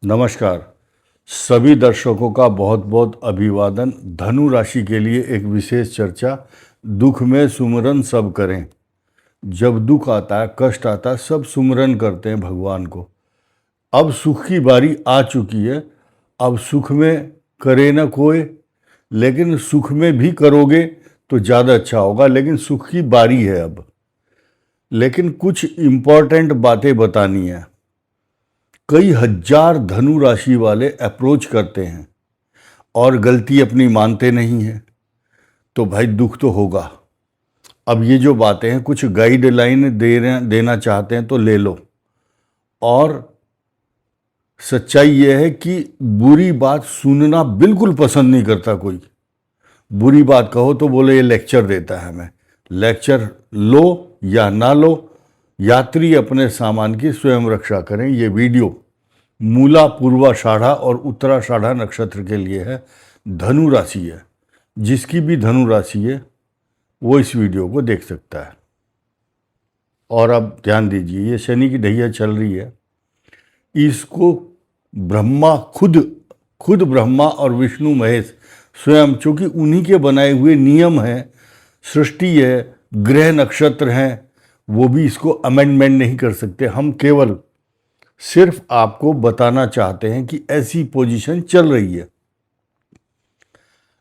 नमस्कार। सभी दर्शकों का बहुत बहुत अभिवादन। धनु राशि के लिए एक विशेष चर्चा। दुख में सुमरन सब करें। जब दुख आता है, कष्ट आता है, सब सुमरन करते हैं भगवान को। अब सुख की बारी आ चुकी है। अब सुख में करे न कोई, लेकिन सुख में भी करोगे तो ज़्यादा अच्छा होगा। लेकिन सुख की बारी है अब। लेकिन कुछ इम्पॉर्टेंट बातें बतानी है। कई हजार धनु राशि वाले अप्रोच करते हैं और गलती अपनी मानते नहीं हैं, तो भाई दुख तो होगा। अब ये जो बातें हैं, कुछ गाइडलाइन देना चाहते हैं तो ले लो। और सच्चाई ये है कि बुरी बात सुनना बिल्कुल पसंद नहीं करता कोई। बुरी बात कहो तो बोले ये लेक्चर देता है हमें। लेक्चर लो या ना लो, यात्री अपने सामान की स्वयं रक्षा करें। ये वीडियो मूला, पूर्वाषाढ़ा और उत्तराषाढ़ा नक्षत्र के लिए है। धनु राशि है। जिसकी भी धनु राशि है वो इस वीडियो को देख सकता है। और अब ध्यान दीजिए, ये शनि की ढैया चल रही है। इसको ब्रह्मा खुद ब्रह्मा और विष्णु महेश स्वयं, चूँकि उन्हीं के बनाए हुए नियम हैं, सृष्टि है, ग्रह नक्षत्र हैं, वो भी इसको अमेंडमेंट नहीं कर सकते। हम केवल सिर्फ आपको बताना चाहते हैं कि ऐसी पोजीशन चल रही है।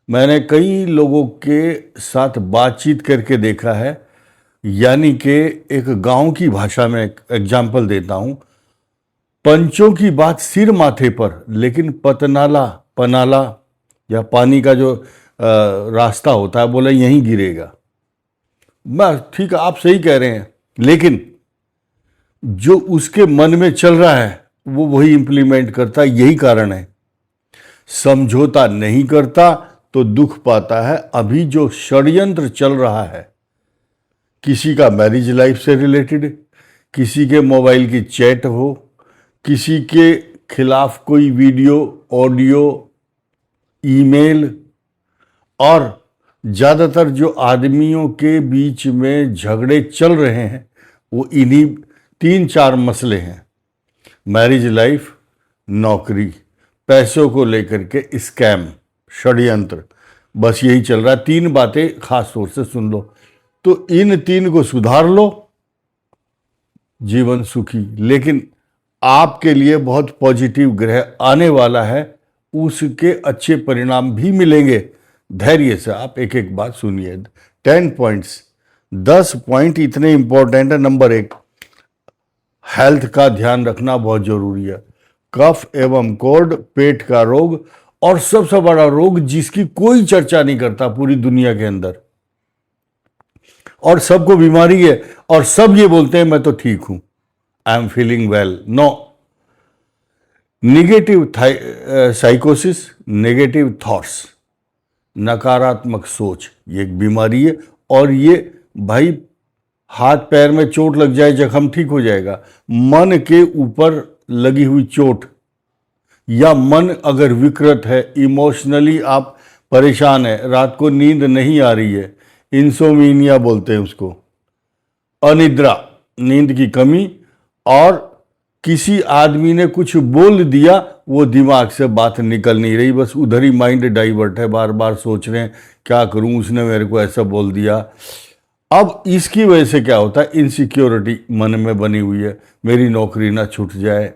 मैंने कई लोगों के साथ बातचीत करके देखा है। यानी कि एक गांव की भाषा में एग्जाम्पल देता हूं। पंचों की बात सिर माथे पर, लेकिन पनाला या पानी का जो रास्ता होता है, बोला यहीं गिरेगा। बस ठीक है, आप सही कह रहे हैं, लेकिन जो उसके मन में चल रहा है वो वही इंप्लीमेंट करता है। यही कारण है। समझौता नहीं करता तो दुख पाता है। अभी जो षड्यंत्र चल रहा है, किसी का मैरिज लाइफ से रिलेटेड, किसी के मोबाइल की चैट हो, किसी के खिलाफ कोई वीडियो, ऑडियो, ईमेल, और ज़्यादातर जो आदमियों के बीच में झगड़े चल रहे हैं वो इन्हीं 3-4 मसले हैं। मैरिज लाइफ, नौकरी, पैसों को लेकर के स्कैम, षड्यंत्र, बस यही चल रहा है। 3 बातें खास तौर से सुन लो, तो इन 3 को सुधार लो, जीवन सुखी। लेकिन आपके लिए बहुत पॉजिटिव ग्रह आने वाला है, उसके अच्छे परिणाम भी मिलेंगे। धैर्य से आप एक एक बात सुनिए। 10 पॉइंट्स, 10 पॉइंट इतने इंपॉर्टेंट है। नंबर 1, हेल्थ का ध्यान रखना बहुत जरूरी है। कफ एवं कोल्ड, पेट का रोग, और सबसे बड़ा रोग जिसकी कोई चर्चा नहीं करता पूरी दुनिया के अंदर, और सबको बीमारी है और सब ये बोलते हैं मैं तो ठीक हूं, I am feeling well. No, negative साइकोसिस, नेगेटिव थॉट्स, नकारात्मक सोच, ये एक बीमारी है। और ये भाई हाथ पैर में चोट लग जाए, जख्म ठीक हो जाएगा। मन के ऊपर लगी हुई चोट, या मन अगर विकृत है, इमोशनली आप परेशान है, रात को नींद नहीं आ रही है, इंसोमिनिया बोलते हैं उसको, अनिद्रा, नींद की कमी, और किसी आदमी ने कुछ बोल दिया, वो दिमाग से बात निकल नहीं रही, बस उधर ही माइंड डाइवर्ट है, बार बार सोच रहे हैं क्या करूं, उसने मेरे को ऐसा बोल दिया। अब इसकी वजह से क्या होता है, इनसिक्योरिटी मन में बनी हुई है, मेरी नौकरी ना छूट जाए,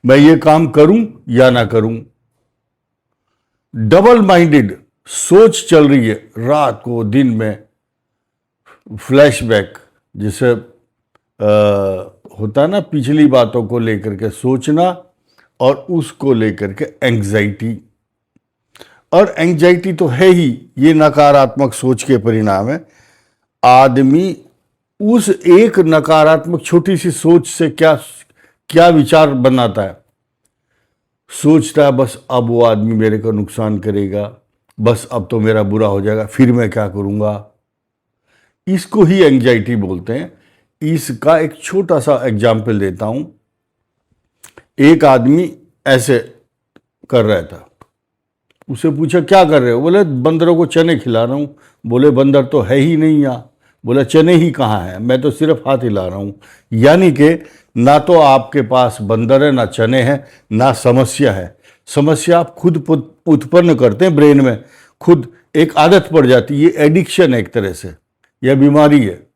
मैं ये काम करूं या ना करूं। डबल माइंडेड सोच चल रही है रात को, दिन में फ्लैशबैक, जिसे होता है ना, पिछली बातों को लेकर के सोचना, और उसको लेकर के एंग्जाइटी। और एंग्जाइटी तो है ही, ये नकारात्मक सोच के परिणाम है। आदमी उस एक नकारात्मक छोटी सी सोच से क्या विचार बनाता है, सोचता है बस अब वो आदमी मेरे को नुकसान करेगा, बस अब तो मेरा बुरा हो जाएगा, फिर मैं क्या करूंगा। इसको ही एंग्जाइटी बोलते हैं। इसका एक छोटा सा एग्जाम्पल देता हूं। एक आदमी ऐसे कर रहा था, उसे पूछा क्या कर रहे हो, बोले बंदरों को चने खिला रहा हूं। बोले बंदर तो है ही नहीं यहाँ। बोला चने ही कहाँ है, मैं तो सिर्फ हाथ हिला रहा हूँ। यानी कि ना तो आपके पास बंदर है, ना चने हैं, ना समस्या है। समस्या आप खुद उत्पन्न करते हैं ब्रेन में, खुद एक आदत पड़ जाती है। ये एडिक्शन है एक तरह से, यह बीमारी है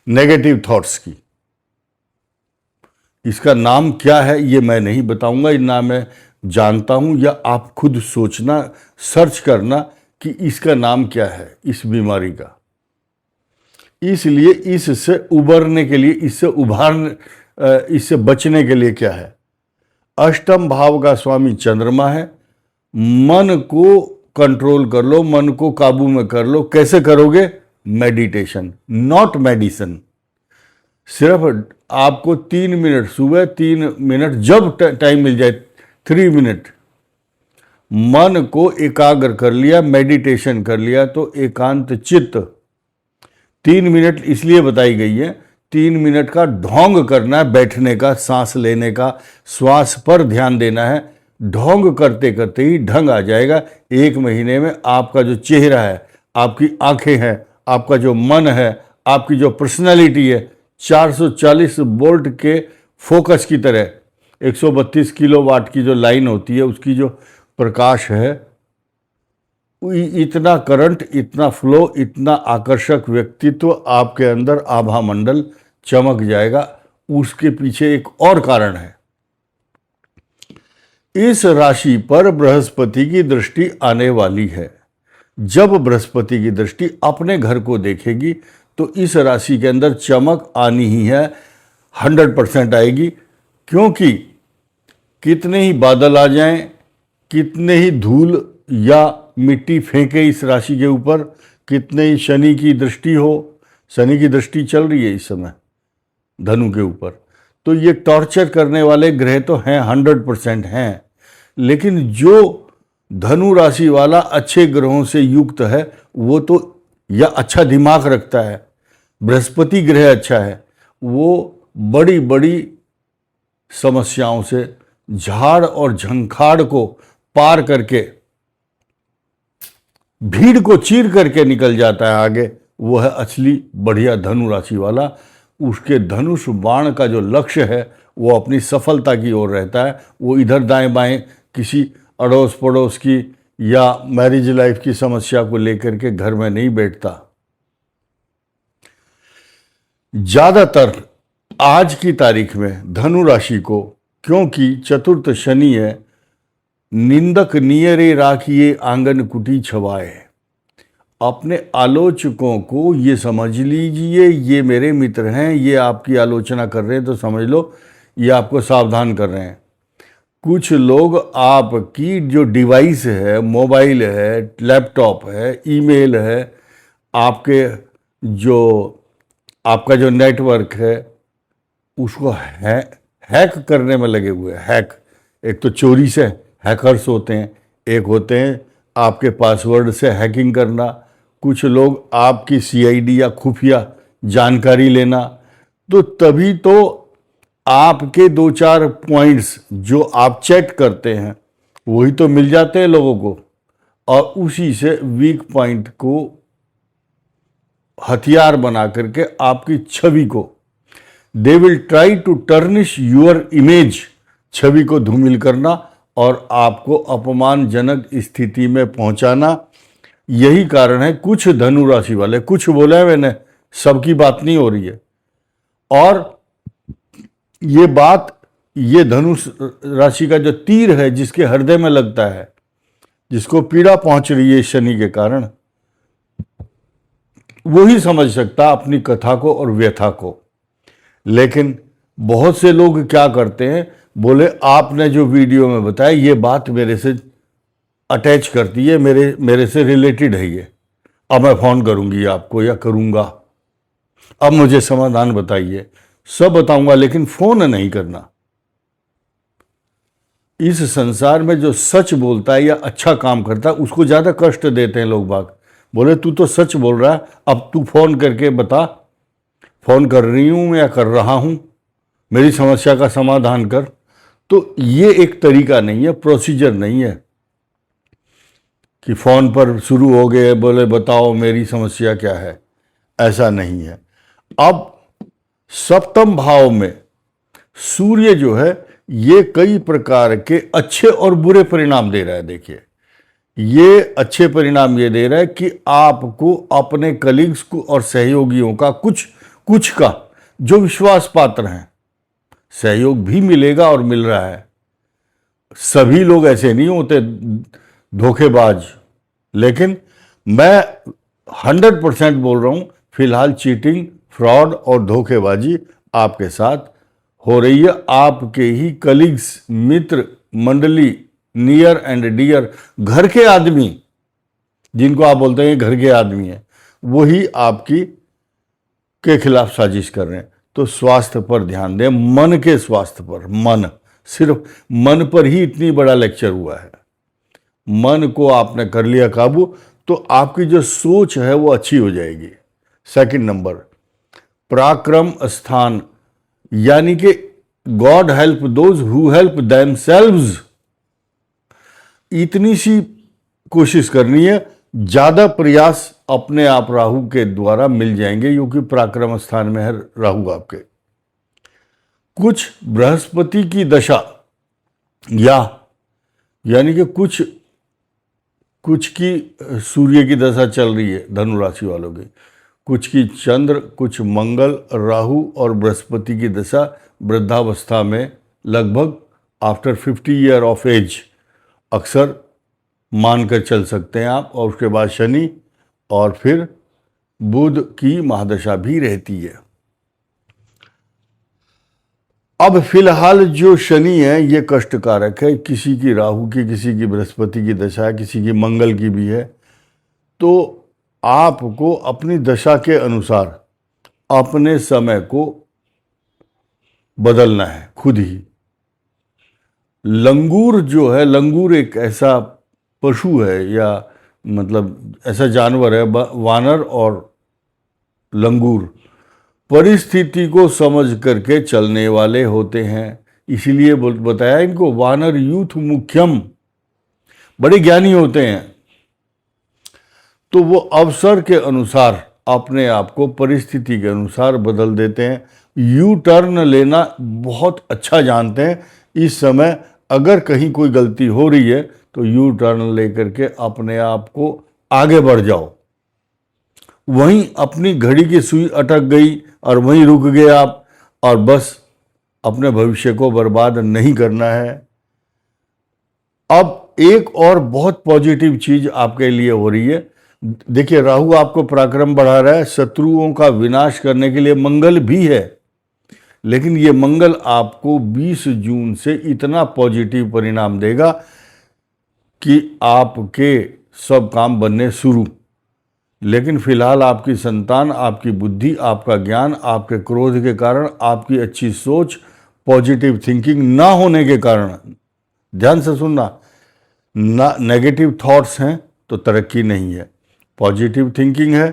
नेगेटिव थॉट्स की। इसका नाम क्या है ये मैं नहीं बताऊंगा, ना मैं जानता हूं, या आप खुद सोचना, सर्च करना कि इसका नाम क्या है इस बीमारी का। इसलिए इससे उबरने के लिए, इससे बचने के लिए क्या है? अष्टम भाव का स्वामी चंद्रमा है। मन को कंट्रोल कर लो, मन को काबू में कर लो। कैसे करोगे? Meditation, not medicine. सिर्फ आपको 3 मिनट, सुबह 3 मिनट, जब टाइम मिल जाए 3 मिनट मन को एकाग्र कर लिया, मेडिटेशन कर लिया, तो एकांत चित्त 3 मिनट इसलिए बताई गई है। 3 मिनट का ढोंग करना है, बैठने का, सांस लेने का, श्वास पर ध्यान देना है। ढोंग करते करते ही ढंग आ जाएगा। 1 महीने में आपका जो चेहरा है, आपकी आंखें हैं, आपका जो मन है, आपकी जो पर्सनैलिटी है, 440 वोल्ट के फोकस की तरह 132 किलोवाट की जो लाइन होती है, उसकी जो प्रकाश है, इतना करंट, इतना फ्लो, इतना आकर्षक व्यक्तित्व आपके अंदर आभा मंडल चमक जाएगा। उसके पीछे एक और कारण है। इस राशि पर बृहस्पति की दृष्टि आने वाली है। जब बृहस्पति की दृष्टि अपने घर को देखेगी तो इस राशि के अंदर चमक आनी ही है, 100% आएगी। क्योंकि कितने ही बादल आ जाएं, कितने ही धूल या मिट्टी फेंके इस राशि के ऊपर, कितने ही शनि की दृष्टि हो, शनि की दृष्टि चल रही है इस समय धनु के ऊपर, तो ये टॉर्चर करने वाले ग्रह तो हैं, 100% हैं। लेकिन जो धनु राशि वाला अच्छे ग्रहों से युक्त है, वो तो, या अच्छा दिमाग रखता है, बृहस्पति ग्रह अच्छा है, वो बड़ी बड़ी समस्याओं से, झाड़ और झंखाड़ को पार करके, भीड़ को चीर करके निकल जाता है आगे। वो है असली बढ़िया धनु राशि वाला। उसके धनुष बाण का जो लक्ष्य है वो अपनी सफलता की ओर रहता है। वो इधर दाएं बाएं किसी अड़ोस पड़ोस की या मैरिज लाइफ की समस्या को लेकर के घर में नहीं बैठता। ज्यादातर आज की तारीख में धनु राशि को, क्योंकि चतुर्थ शनि है, निंदक नियरे राखिए आंगन कुटी छवाए। अपने आलोचकों को ये समझ लीजिए, ये मेरे मित्र हैं, ये आपकी आलोचना कर रहे हैं तो समझ लो ये आपको सावधान कर रहे हैं। कुछ लोग आपकी जो डिवाइस है, मोबाइल है, लैपटॉप है, ईमेल है, आपका जो नेटवर्क है, उसको हैक करने में लगे हुए हैं। हैक, एक तो चोरी से हैकर्स होते हैं, एक होते हैं आपके पासवर्ड से हैकिंग करना, कुछ लोग आपकी सीआईडी या खुफिया जानकारी लेना। तो तभी तो आपके 2-4 पॉइंट्स जो आप चेक करते हैं वही तो मिल जाते हैं लोगों को, और उसी से वीक पॉइंट को हथियार बना करके आपकी छवि को, they will try to tarnish your image, छवि को धूमिल करना और आपको अपमानजनक स्थिति में पहुंचाना। यही कारण है कुछ धनु राशि वाले, कुछ बोला है मैंने, सबकी बात नहीं हो रही है। और ये बात, ये धनुष राशि का जो तीर है जिसके हृदय में लगता है, जिसको पीड़ा पहुंच रही है शनि के कारण, वो ही समझ सकता अपनी कथा को और व्यथा को। लेकिन बहुत से लोग क्या करते हैं, बोले आपने जो वीडियो में बताया ये बात मेरे से अटैच करती है, मेरे से रिलेटेड है ये, अब मैं फ़ोन करूंगी आपको या करूंगा, अब मुझे समाधान बताइए। सब बताऊंगा लेकिन फ़ोन नहीं करना। इस संसार में जो सच बोलता है या अच्छा काम करता है उसको ज़्यादा कष्ट देते हैं लोग बाग। बोले तू तो सच बोल रहा है, अब तू फ़ोन करके बता, फ़ोन कर रही हूँ या कर रहा हूँ, मेरी समस्या का समाधान कर। तो ये एक तरीका नहीं है, प्रोसीजर नहीं है कि फ़ोन पर शुरू हो गए, बोले बताओ मेरी समस्या क्या है, ऐसा नहीं है। अब सप्तम भाव में सूर्य जो है ये कई प्रकार के अच्छे और बुरे परिणाम दे रहा है। देखिए, ये अच्छे परिणाम ये दे रहा है कि आपको अपने कलीग्स को और सहयोगियों का कुछ का जो विश्वास पात्र हैं सहयोग भी मिलेगा और मिल रहा है। सभी लोग ऐसे नहीं होते धोखेबाज, लेकिन मैं 100% बोल रहा हूं फिलहाल चीटिंग, फ्रॉड और धोखेबाजी आपके साथ हो रही है। आपके ही कलीग्स, मित्र मंडली, नियर एंड डियर, घर के आदमी जिनको आप बोलते हैं घर के आदमी हैं, वही आपकी के खिलाफ साजिश कर रहे हैं। तो स्वास्थ्य पर ध्यान दें, मन के स्वास्थ्य पर। मन, सिर्फ मन पर ही इतनी बड़ा लेक्चर हुआ है। मन को आपने कर लिया काबू तो आपकी जो सोच है वो अच्छी हो जाएगी। सेकंड नंबर, पराक्रम स्थान, यानी कि God help those who help themselves. इतनी सी कोशिश करनी है, ज्यादा प्रयास अपने आप राहु के द्वारा मिल जाएंगे, क्योंकि पराक्रम स्थान में है राहु आपके। कुछ बृहस्पति की दशा यानी कि कुछ की सूर्य की दशा चल रही है धनु राशि वालों की, कुछ की चंद्र, कुछ मंगल, राहु और बृहस्पति की दशा वृद्धावस्था में लगभग आफ्टर 50 ईयर ऑफ एज अक्सर मानकर चल सकते हैं आप। और उसके बाद शनि और फिर बुध की महादशा भी रहती है। अब फिलहाल जो शनि है ये कष्टकारक है, किसी की राहु की, किसी की बृहस्पति की दशा है, किसी की मंगल की भी है। तो आपको अपनी दशा के अनुसार अपने समय को बदलना है खुद ही। लंगूर जो है, लंगूर एक ऐसा पशु है या मतलब ऐसा जानवर है, वानर और लंगूर परिस्थिति को समझ करके चलने वाले होते हैं। इसीलिए बताया इनको वानर यूथ मुख्यम, बड़े ज्ञानी होते हैं। तो वो अवसर के अनुसार अपने आप को परिस्थिति के अनुसार बदल देते हैं। यू टर्न लेना बहुत अच्छा जानते हैं। इस समय अगर कहीं कोई गलती हो रही है तो यू टर्न लेकर के अपने आप को आगे बढ़ जाओ। वहीं अपनी घड़ी की सुई अटक गई और वहीं रुक गए आप, और बस अपने भविष्य को बर्बाद नहीं करना है। अब एक और बहुत पॉजिटिव चीज आपके लिए हो रही है। देखिए, राहु आपको पराक्रम बढ़ा रहा है, शत्रुओं का विनाश करने के लिए मंगल भी है, लेकिन ये मंगल आपको 20 जून से इतना पॉजिटिव परिणाम देगा कि आपके सब काम बनने शुरू। लेकिन फिलहाल आपकी संतान, आपकी बुद्धि, आपका ज्ञान, आपके क्रोध के कारण, आपकी अच्छी सोच, पॉजिटिव थिंकिंग ना होने के कारण, ध्यान से सुनना, ना नेगेटिव थॉट्स हैं तो तरक्की नहीं है, पॉजिटिव थिंकिंग है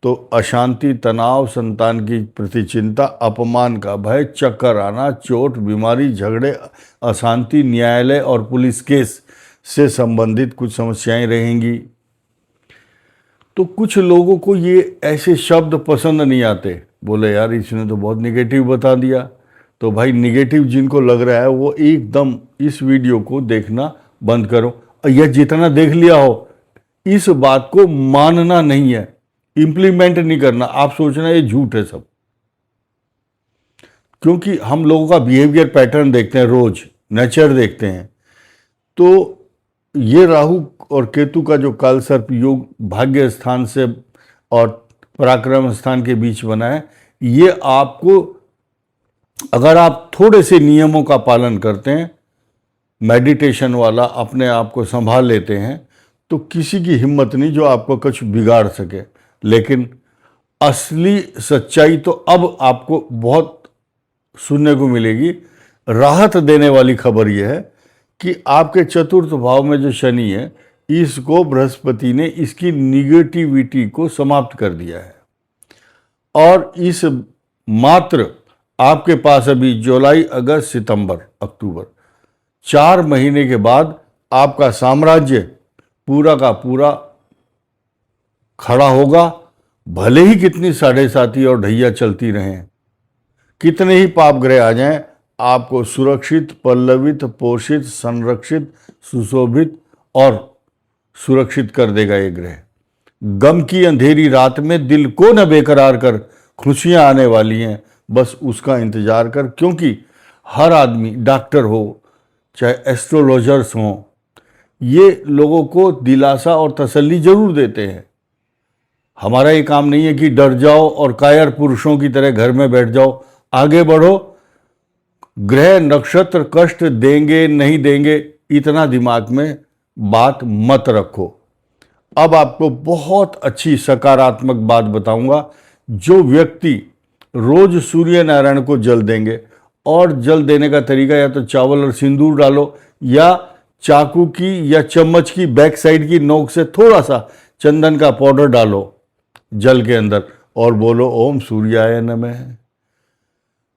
तो अशांति, तनाव, संतान की प्रति चिंता, अपमान का भय, चक्कर आना, चोट, बीमारी, झगड़े, अशांति, न्यायालय और पुलिस केस से संबंधित कुछ समस्याएं रहेंगी। तो कुछ लोगों को ये ऐसे शब्द पसंद नहीं आते, बोले यार इसने तो बहुत निगेटिव बता दिया। तो भाई निगेटिव जिनको लग रहा है वो एकदम इस वीडियो को देखना बंद करो। यह जितना देख लिया हो इस बात को मानना नहीं है, इंप्लीमेंट नहीं करना। आप सोचना ये झूठ है सब, क्योंकि हम लोगों का बिहेवियर पैटर्न देखते हैं, रोज नेचर देखते हैं। तो ये राहु और केतु का जो काल सर्प योग भाग्य स्थान से और पराक्रम स्थान के बीच बना है, ये आपको, अगर आप थोड़े से नियमों का पालन करते हैं, मेडिटेशन वाला, अपने आप को संभाल लेते हैं, तो किसी की हिम्मत नहीं जो आपको कुछ बिगाड़ सके। लेकिन असली सच्चाई तो अब आपको बहुत सुनने को मिलेगी। राहत देने वाली खबर यह है कि आपके चतुर्थ भाव में जो शनि है, इसको बृहस्पति ने इसकी निगेटिविटी को समाप्त कर दिया है। और इस मात्र आपके पास अभी जुलाई, अगस्त, सितंबर, अक्टूबर 4 महीने के बाद आपका साम्राज्य पूरा का पूरा खड़ा होगा। भले ही कितनी साढ़े साती और ढैया चलती रहें, कितने ही पाप ग्रह आ जाएं, आपको सुरक्षित, पल्लवित, पोषित, संरक्षित, सुशोभित और सुरक्षित कर देगा ये ग्रह। गम की अंधेरी रात में दिल को न बेकरार कर, खुशियां आने वाली हैं, बस उसका इंतजार कर। क्योंकि हर आदमी, डॉक्टर हो चाहे एस्ट्रोलॉजर्स हों, ये लोगों को दिलासा और तसल्ली जरूर देते हैं। हमारा ये काम नहीं है कि डर जाओ और कायर पुरुषों की तरह घर में बैठ जाओ। आगे बढ़ो। ग्रह नक्षत्र कष्ट देंगे नहीं देंगे, इतना दिमाग में बात मत रखो। अब आपको बहुत अच्छी सकारात्मक बात बताऊंगा। जो व्यक्ति रोज सूर्य नारायण को जल देंगे, और जल देने का तरीका या तो चावल और सिंदूर डालो, या चाकू की या चम्मच की बैक साइड की नोक से थोड़ा सा चंदन का पाउडर डालो जल के अंदर और बोलो ओम सूर्याय नमः।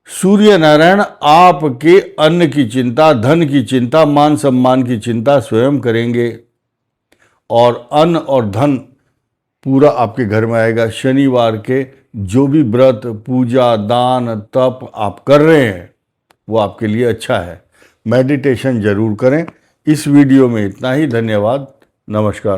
सूर्य नारायण आपके अन्न की चिंता, धन की चिंता, मान सम्मान की चिंता स्वयं करेंगे और अन्न और धन पूरा आपके घर में आएगा। शनिवार के जो भी व्रत, पूजा, दान, तप आप कर रहे हैं वो आपके लिए अच्छा है। मेडिटेशन जरूर करें। इस वीडियो में इतना ही। धन्यवाद। नमस्कार।